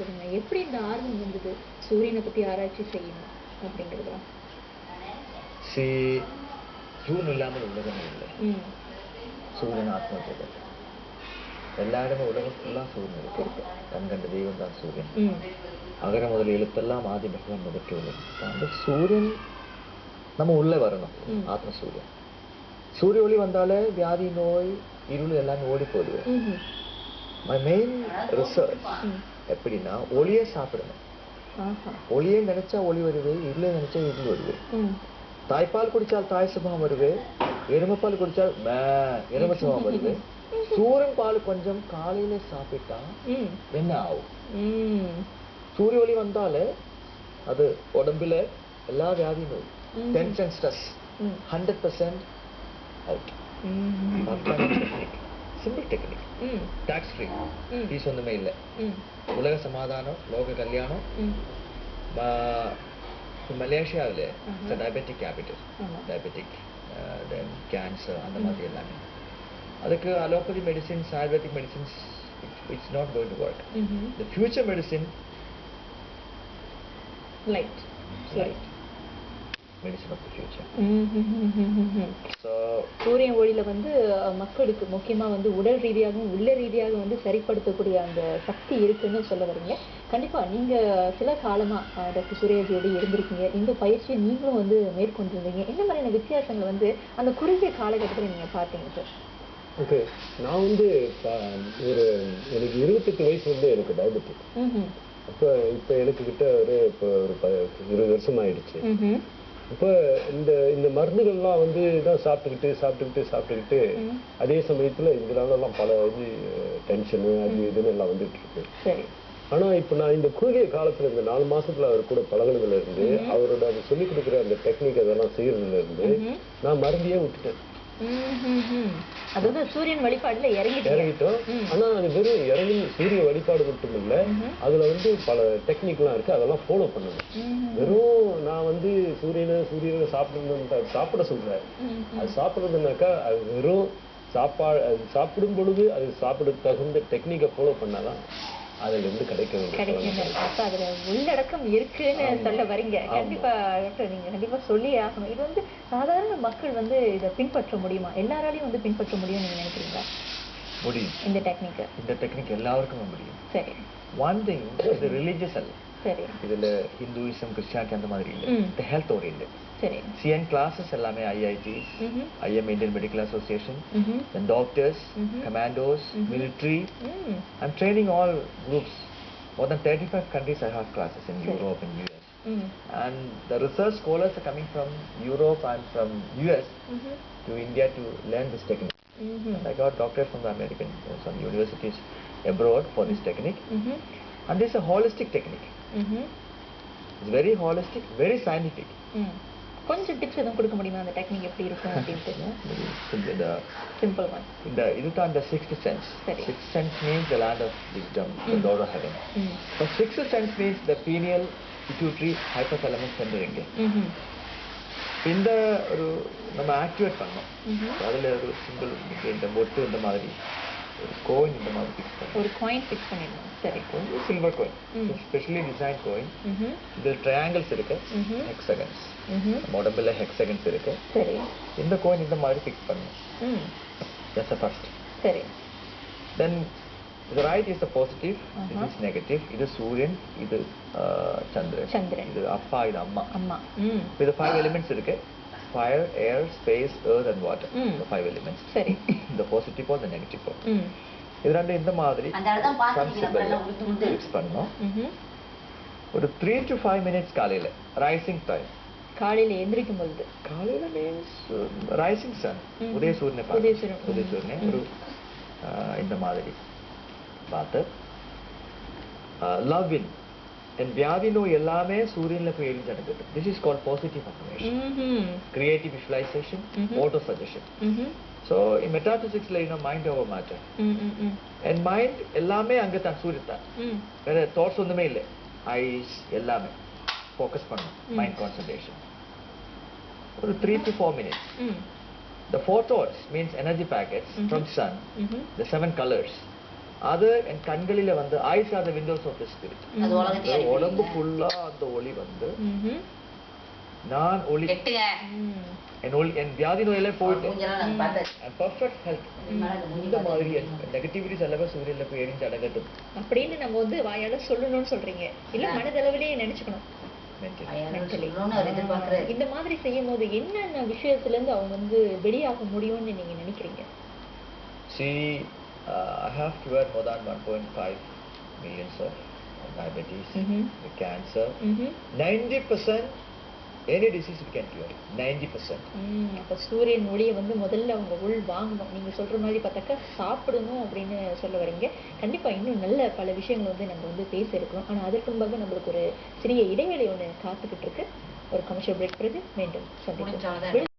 சொல்லுங்க. எப்படி இந்த ஆர்வம் வந்தது சூரியனை பத்தி ஆராய்ச்சி செய்யணும் அப்படிங்கிறதா? சூரியன் இல்லாமல் உலகம் இல்லை. சூரியன் ஆத்மா ஜெகத். எல்லா இடமும் உலகம் ஃபுல்லா சூரியன் இருக்கு. கண்கண்ட தெய்வம் தான் சூரியன். அகர முதல் எழுத்தெல்லாம் ஆதி பகவான் முதற்கே உள்ளது. அந்த சூரியன் நம்ம உள்ளே வரணும். ஆத்ம சூரியன். சூரிய ஒளி வந்தாலே வியாதி, நோய், இருள் எல்லாமே ஓடி போடுவேன். மை மெயின் ரிசர்ச் எப்படின்னா ஒளியே சாப்பிடணும். ஒளியே நினைச்சா ஒளி வருது, இருளே நினைச்சா இருள் வருது. தாய்ப்பால் குடிச்சால் தாய் சுபாவம் வருது, எருமைப்பால் குடிச்சால் எருமை சுபாவம் வருது. சூரியன் பால் கொஞ்சம் காலையில சாப்பிட்டா என்ன ஆகும்? சூரிய ஒளி வந்தாலே அது உடம்புல எல்லா வியாதி, நோய், tension, stress 100% out. Simple technique, tax free, fees ஒன்றுமே இல்லை. உலக சமாதானம், லோக கல்யாணம். மலேசியாவில் diabetic capital, diabetic, then cancer, அந்த மாதிரி எல்லாமே. அதுக்கு allopathy medicines, ayurvedic medicines, it's not going to work. The future medicine light medicine of the future. சூரியன் ஒளியில வந்து மக்களுக்கு முக்கியமா வந்து உடல் ரீதியாகவும் உள்ள ரீதியாகவும் வந்து சரிப்படுத்தக்கூடிய அந்த சக்தி இருக்குன்னு சொல்ல வரீங்க. கண்டிப்பா நீங்க சில காலமா டாக்டர் சூர்யாஜியோடு இருந்திருக்கீங்க. இந்த பயிற்சியை நீங்களும் வந்து மேற்கொண்டிருந்தீங்க. என்ன மாதிரியான வித்தியாசங்கள் வந்து அந்த குறுகிய காலகட்டத்தில் நீங்க பார்த்தீங்க சார்? ஓகே, நான் வந்து எனக்கு 28 வயசு வந்து எனக்கு டயபெட்டிக். இப்போ எனக்கு கிட்ட இப்போ ஒரு 20 வருஷம் ஆயிடுச்சு. இப்போ இந்த மருந்துகள்லாம் வந்து தான் சாப்பிட்டுக்கிட்டு அதே சமயத்தில் இதனாலலாம் பல டென்ஷனு அது இதுன்னு எல்லாம் வந்துட்டு இருக்கு. ஆனால் இப்போ நான் இந்த குறுகிய காலத்தில் இந்த 4 மாசத்துல அவர் கூட பழகினதுல இருந்து அவரோட அது சொல்லிக் கொடுக்குற அந்த டெக்னிக் அதெல்லாம் செய்யறதுல இருந்து நான் மருந்தையே விட்டுட்டேன். அதாவது சூரியன் வழிபாடுல இறங்கிட்டோம். ஆனா அது வெறும் இறங்கி சூரிய வழிபாடு மட்டும் இல்ல, அதுல வந்து பல டெக்னிக்லாம் இருக்கு, அதெல்லாம் ஃபாலோ பண்ணணும். வெறும் நான் வந்து சூரியனை சாப்பிட சொல்றேன். அது சாப்பிடுறதுனாக்கா அது வெறும் சாப்பிடும் பொழுது அது சாப்பிட தகுந்த டெக்னிக்கை ஃபாலோ பண்ணாதான் அதுல இருந்து கிடைக்கும். அப்ப அதுல உள்ளடக்கம் இருக்குன்னு சொல்ல வரீங்க. கண்டிப்பா நீங்க கண்டிப்பா சொல்லி ஆகணும். இது வந்து சாதாரண மக்கள் வந்து இதை பின்பற்ற முடியுமா? எல்லாராலையும் வந்து பின்பற்ற முடியும் நீங்க நினைக்கிறீங்களா? முடியும். இந்த டெக்னிக் எல்லாருக்கும் முடியும். சரி. ஒன் திங், இது ரிலீஜியஸ் அல்ல. சரி. இதுல ஹிந்துயிசம், கிறிஸ்டியானிட்டி அந்த மாதிரி இல்லை. இது ஹெல்த் ஓரியன்டட். சரி. சிஎன் கிளாஸஸ் எல்லாமே IITs, IM Indian Medical Association, then doctors, commandos, military. I'm training all groups. More than 35 countries I have classes in Europe and US. And the research scholars are coming from Europe and from US to India to learn this technique. And I got doctors from the American, some universities abroad for this technique. And this is a holistic technique. It's very holistic, very scientific. கொஞ்சம் tips எதுவும் கொடுக்க முடியுமா அந்த technique எப்படி இருக்கும் அப்படின்ட்டு? Simple one. இதுதான் அந்த sixth sense. Sixth sense means the land of wisdom, the Lord of heaven. So sixth sense means the pineal, pituitary, hypothalamus centering. இந்த ஒரு நம்ம ஆக்டிவேட் பண்ணோம். அதுல ஒரு சிம்பிள் இந்த பொட்டு இந்த மாதிரி ஒரு கோயின் இந்த மாதிரி ஃபிக்ஸ் பண்ணோம். ஒரு காயின் ஃபிக்ஸ் பண்ணிடணும். சரி. கொஞ்சம் silver going, specially design going. இது ட்ரையாங்கிள்ஸ் இருக்கு, ஹெக்ஸகன்ஸ். உடம்புல ஹெக்ஸகன்ஸ் இருக்கு. சரி. இந்த கோயின் இந்த மாதிரி ஃபிக்ஸ் பண்ணணும். That's the first. சரி. Then the right is the positive, this is negative. இது சூரியன், இது சந்திரன். இது அப்பா, இது அம்மா. இது 5 elements இருக்கு. Fire, air, space, earth and water. The 5 elements. சரி. The positive pole, the negative pole. இது ரெண்டு இந்த மாதிரி ஃபிக்ஸ் பண்ணோம். ஒரு 3 to 5 minutes காலையில ரைசிங் டைம். காலையில எந்திரிக்கும் பொழுது. காலையில மீன்ஸ் ரைசிங் சன், உதய சூரியனை ஒரு இந்த மாதிரி பார்த்து லவ் இன் என் வியாதி நோய் எல்லாமே சூரியன்ல போய் எரிஞ்சு அனுப்பிட்டு. This is called positive affirmation, creative visualisation, auto suggestion. So மெட்டாபிசிக்ஸ்ல மைண்ட் ஓவர் மேட்டர். என் மைண்ட் எல்லாமே அங்கதான் சூரியத்தான், வேற தாட்ஸ் ஒன்றுமே இல்லை. ஐஸ் எல்லாமே ஃபோக்கஸ் பண்ணும், மைண்ட் கான்சன்ட்ரேஷன். ஒரு 3 to 4 minutes. The 4 thoughts means energy packets from sun, the 7 colors. அது என் கண்களில வந்து eyes are the windows of the spirit. உடம்பு ஃபுல்லா அந்த ஒளி வந்து நான் ஒளி என் வியாதி நோயில போயிட்டு பர்ஃபெக்ட் ஹெல்த். இந்த மாதிரி நெகட்டிவிட்டிஸ் எல்லாமே சூரியன்ல போய் எரிஞ்சு அடங்கட்டும் அப்படின்னு நம்ம வந்து வாயால சொல்லணும்னு சொல்றீங்க, இல்ல மனதளவிலேயே நினைச்சுக்கணும். இந்த மாதிரி செய்யும் போது என்னென்ன விஷயத்துல இருந்து அவங்க வந்து வெளியாக முடியும்னு நீங்க நினைக்கிறீங்க? See, I have cured more than 1.5 millions of diabetes, cancer. 90% any disease we can cure. 90%. அப்ப சூரியன் ஒளியை வந்து முதல்ல அவங்க உள் வாங்கணும். நீங்க சொல்ற மாதிரி பார்த்தாக்கா சாப்பிடணும் அப்படின்னு சொல்ல வரீங்க. கண்டிப்பா இன்னும் நல்ல பல விஷயங்கள் வந்து நம்ம வந்து பேச இருக்கிறோம். ஆனா அதற்கு முன்பாக நம்மளுக்கு ஒரு சிறிய இடைவேளை ஒண்ணு காத்துக்கிட்டு இருக்கு. ஒரு கமர்ஷியல் பிரேக் பிறகு மீண்டும் சந்திப்போம்.